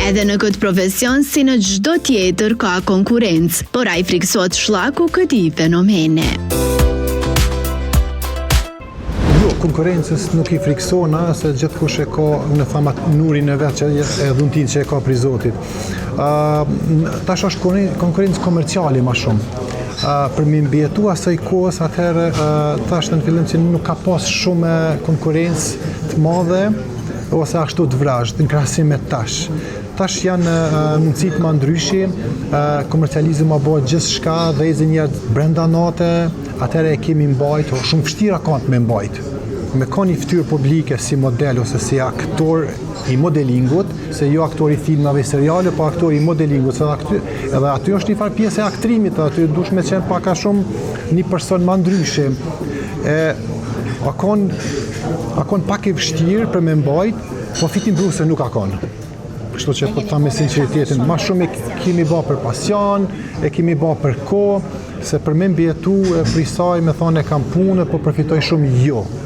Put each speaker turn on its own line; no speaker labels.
Edhe në këtë profesion, si në çdo tjetër, ka konkurrencë, por ai friksohet shllaku këtij fenomene.
Konkurencës nuk i friksona, se gjithkush e ka në thamat nurin e vetë që e dhuntin që e ka prej Zotit. Tash është konkurencë komerciale ma shumë. Për me mbjetu asaj kohës, atëherë tash në fillim që nuk ka pas shumë konkurencë të madhe ose ashtu të vrazhd në krahasim me tash. Tash janë mundësit ma ndryshi, komercializmi ma bëhet gjithçka, dhe njerëz brenda nate, atëherë e kemi mbajt, shumë vështira ka me mbajt. Me ka një ftyrë publike si model ose si aktor i modelingut, se jo aktor i filmave, seriale, po aktor i modelingut, edhe aty është një farë pjesë e aktrimit, aty dush me qenë pak a shumë një person ma ndryshe. Akon pak i vështirë për me mbajt, po fitin bruse nuk akon. Kështu që po të thamë me sinceritetin, ma shumë e kemi ba për pasion, e kemi ba për kohë, se për me mbjetu për i saj me thonë e kam punë, po përfitoj shumë jo.